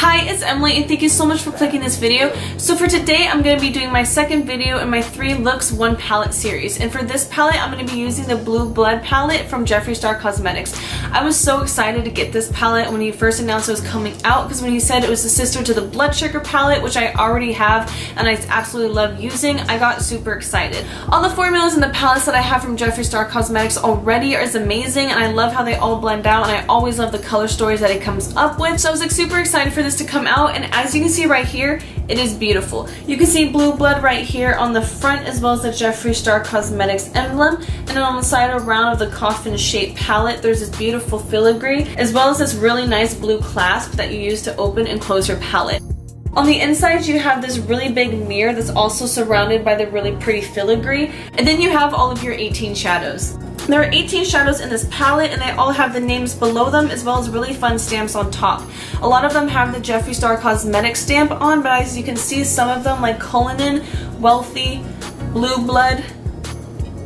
Hi, it's Emily and thank you so much for clicking this video. So for today, I'm going to be doing my second video in my 3 looks 1 palette series. And for this palette, I'm going to be using the Blue Blood palette from Jeffree Star Cosmetics. I was so excited to get this palette when he first announced it was coming out, because when he said it was the sister to the Blood Sugar palette, which I already have and I absolutely love using, I got super excited. All the formulas and the palettes that I have from Jeffree Star Cosmetics already are amazing, and I love how they all blend out, and I always love the color stories that it comes up with. So I was like super excited for this to come out, and as you can see right here, it is beautiful. You can see Blue Blood right here on the front, as well as the Jeffree Star Cosmetics emblem, and then on the side around of the coffin shaped palette, there's this beautiful filigree, as well as this really nice blue clasp that you use to open and close your palette. On the inside, you have this really big mirror that's also surrounded by the really pretty filigree, and then you have all of your 18 shadows. There are 18 shadows in this palette, and they all have the names below them, as well as really fun stamps on top. A lot of them have the Jeffree Star Cosmetics stamp on, but as you can see, some of them like Cullinan, Wealthy, Blue Blood,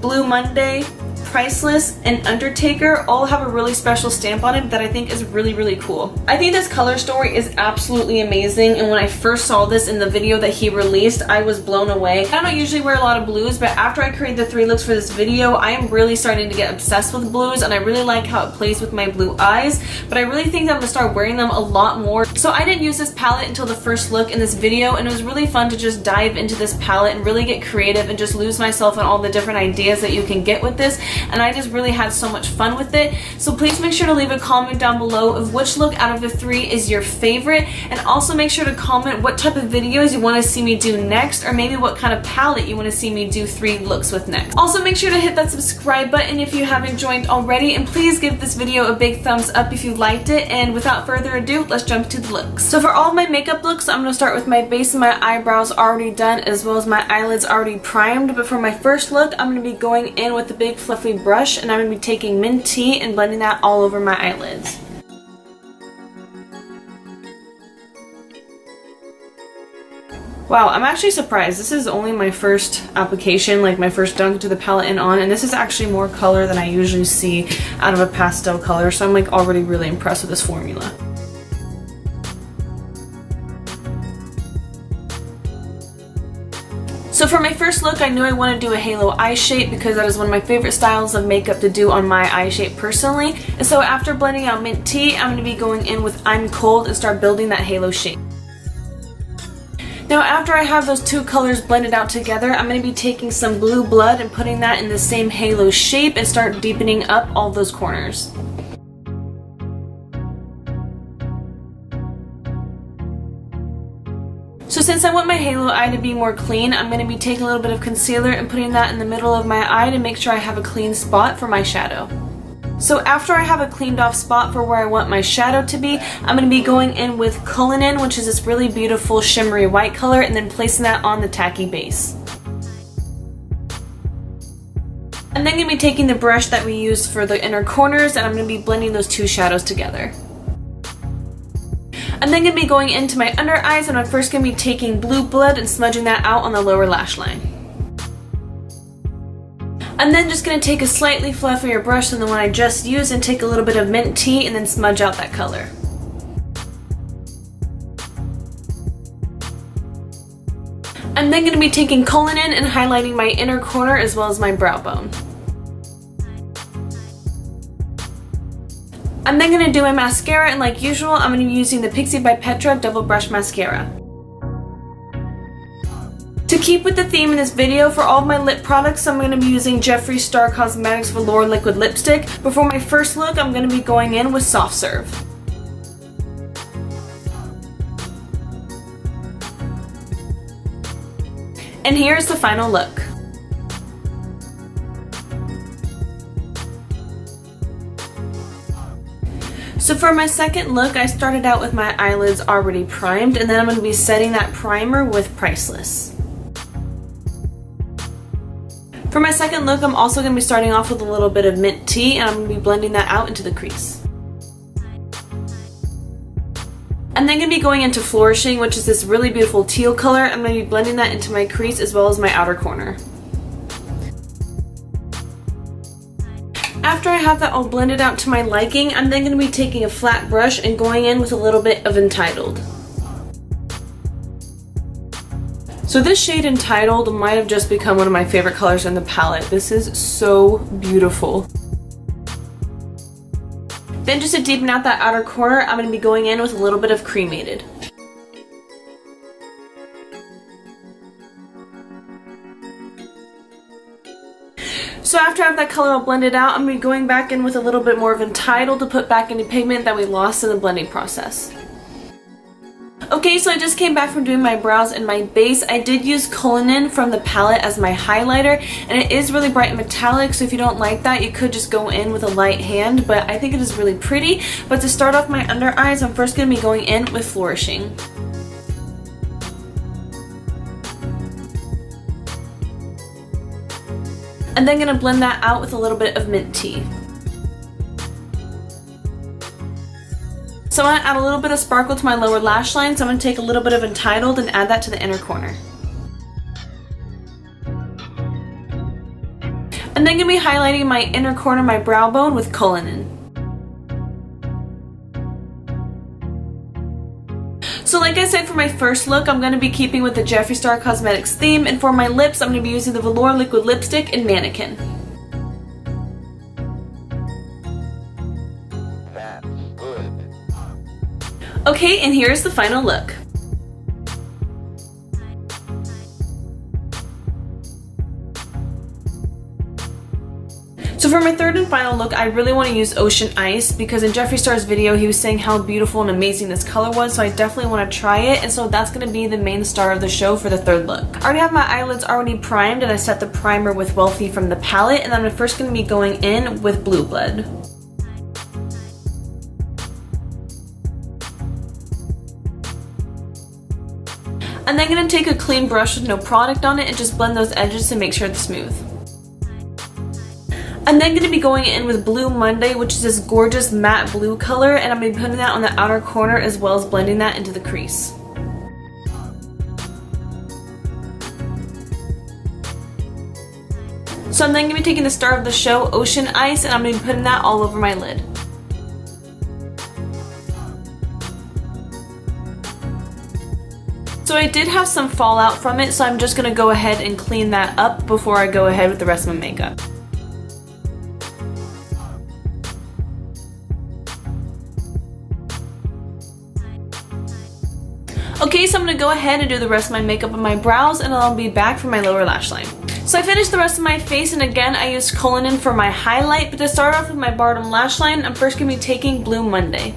Blue Monday, Priceless, and Undertaker all have a really special stamp on it that I think is really cool. I think this color story is absolutely amazing, and when I first saw this in the video that he released, I was blown away. I don't usually wear a lot of blues, but after I created the 3 looks for this video, I am really starting to get obsessed with blues, and I really like how it plays with my blue eyes, but I really think that I'm going to start wearing them a lot more. So I didn't use this palette until the first look in this video, and it was really fun to just dive into this palette and really get creative and just lose myself in all the different ideas that you can get with this. And I just really had so much fun with it. So please make sure to leave a comment down below of which look out of the 3 is your favorite, and also make sure to comment what type of videos you want to see me do next, or maybe what kind of palette you want to see me do 3 looks with next. Also make sure to hit that subscribe button if you haven't joined already, and please give this video a big thumbs up if you liked it. And without further ado, let's jump to the looks. So for all of my makeup looks, I'm going to start with my base and my eyebrows already done, as well as my eyelids already primed. But for my first look, I'm going to be going in with a big fluffy brush, and I'm going to be taking mint tea and blending that all over my eyelids. Wow, I'm actually surprised. This is only my first application, like my first dunk to the palette and on, and this is actually more color than I usually see out of a pastel color, so I'm like already really impressed with this formula. So for my first look, I knew I wanted to do a halo eye shape because that is one of my favorite styles of makeup to do on my eye shape personally. And so after blending out mint tea, I'm going to be going in with I'm Cold and start building that halo shape. Now after I have those 2 colors blended out together, I'm going to be taking some Blue Blood and putting that in the same halo shape and start deepening up all those corners. So since I want my halo eye to be more clean, I'm going to be taking a little bit of concealer and putting that in the middle of my eye to make sure I have a clean spot for my shadow. So after I have a cleaned off spot for where I want my shadow to be, I'm going to be going in with Cullinan, which is this really beautiful shimmery white color, and then placing that on the tacky base. I'm then going to be taking the brush that we used for the inner corners, and I'm going to be blending those 2 shadows together. I'm then going to be going into my under eyes, and I'm first going to be taking Blue Blood and smudging that out on the lower lash line. I'm then just going to take a slightly fluffier brush than the one I just used and take a little bit of mint tea and then smudge out that color. I'm then going to be taking Cullinan and highlighting my inner corner as well as my brow bone. I'm then going to do my mascara, and like usual, I'm going to be using the Pixie by Petra Double Brush Mascara. To keep with the theme in this video, for all of my lip products, I'm going to be using Jeffree Star Cosmetics Velour Liquid Lipstick, but for my first look, I'm going to be going in with Soft Serve. And here's the final look. So for my second look, I started out with my eyelids already primed, and then I'm going to be setting that primer with Priceless. For my second look, I'm also going to be starting off with a little bit of mint tea, and I'm going to be blending that out into the crease. I'm then going to be going into Flourishing, which is this really beautiful teal color. I'm going to be blending that into my crease as well as my outer corner. After I have that all blended out to my liking, I'm then going to be taking a flat brush and going in with a little bit of Entitled. So this shade Entitled might have just become one of my favorite colors in the palette. This is so beautiful. Then just to deepen out that outer corner, I'm going to be going in with a little bit of Cremated. So after I have that color all blended out, I'm going to be going back in with a little bit more of Entitled to put back any pigment that we lost in the blending process. Okay, so I just came back from doing my brows and my base. I did use Cullinan from the palette as my highlighter, and it is really bright and metallic, so if you don't like that, you could just go in with a light hand, but I think it is really pretty. But to start off my under eyes, I'm first going to be going in with Flourishing. And then going to blend that out with a little bit of Mint Tea. So I'm going to add a little bit of sparkle to my lower lash line, so I'm going to take a little bit of Entitled and add that to the inner corner. And then going to be highlighting my inner corner, my brow bone with Cullinan. So like I said, for my first look, I'm going to be keeping with the Jeffree Star Cosmetics theme, and for my lips, I'm going to be using the Velour Liquid Lipstick in Mannequin. That's good. Okay, and here's the final look. So for my third and final look, I really want to use Ocean Ice because in Jeffree Star's video he was saying how beautiful and amazing this color was, so I definitely want to try it, and so that's going to be the main star of the show for the third look. I already have my eyelids already primed, and I set the primer with Wealthy from the palette, and I'm first going to be going in with Blue Blood. And then going to take a clean brush with no product on it and just blend those edges to make sure it's smooth. I'm then going to be going in with Blue Monday, which is this gorgeous matte blue color, and I'm going to be putting that on the outer corner as well as blending that into the crease. So I'm then going to be taking the star of the show, Ocean Ice, and I'm going to be putting that all over my lid. So I did have some fallout from it, so I'm just going to go ahead and clean that up before I go ahead with the rest of my makeup. Okay, so I'm going to go ahead and do the rest of my makeup on my brows, and I'll be back for my lower lash line. So I finished the rest of my face, and again I used Cullinan for my highlight, but to start off with my bottom lash line, I'm first going to be taking Blue Monday.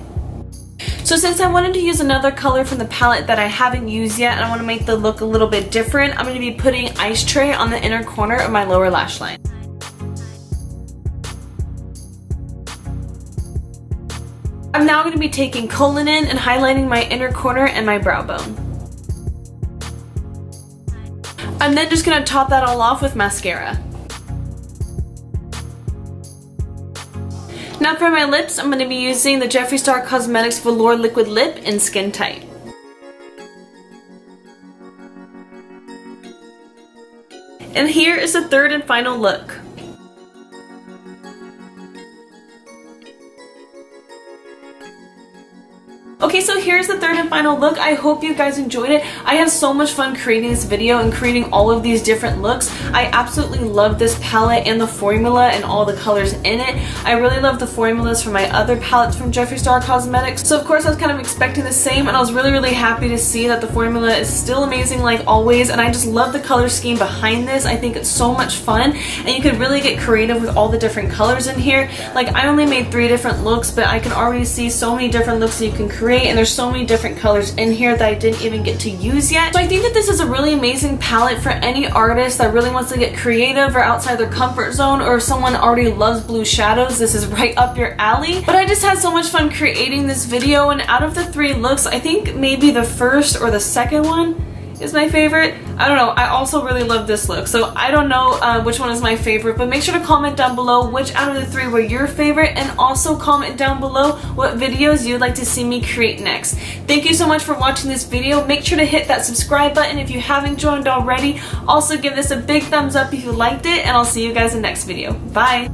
So since I wanted to use another color from the palette that I haven't used yet, and I want to make the look a little bit different, I'm going to be putting Ice Tray on the inner corner of my lower lash line. I'm now going to be taking Cullinan and highlighting my inner corner and my brow bone. I'm then just going to top that all off with mascara. Now for my lips, I'm going to be using the Jeffree Star Cosmetics Velour Liquid Lip in Skin Tight. And here is the third and final look. Okay, so here's the third and final look. I hope you guys enjoyed it. I had so much fun creating this video and creating all of these different looks. I absolutely love this palette and the formula and all the colors in it. I really love the formulas from my other palettes from Jeffree Star Cosmetics. So of course I was kind of expecting the same, and I was really happy to see that the formula is still amazing like always, and I just love the color scheme behind this. I think it's so much fun, and you could really get creative with all the different colors in here. Like, I only made 3 different looks, but I can already see so many different looks that you can create, and there's so many different colors in here that I didn't even get to use yet. So I think that this is a really amazing palette for any artist that really wants to get creative or outside their comfort zone, or if someone already loves blue shadows, this is right up your alley. But I just had so much fun creating this video, and out of the 3 looks, I think maybe the first or the second one is my favorite. I don't know, I also really love this look, so I don't know which one is my favorite, but make sure to comment down below which out of the 3 were your favorite, and also comment down below what videos you'd like to see me create next. Thank you so much for watching this video. Make sure to hit that subscribe button if you haven't joined already. Also give this a big thumbs up if you liked it, and I'll see you guys in the next video. Bye!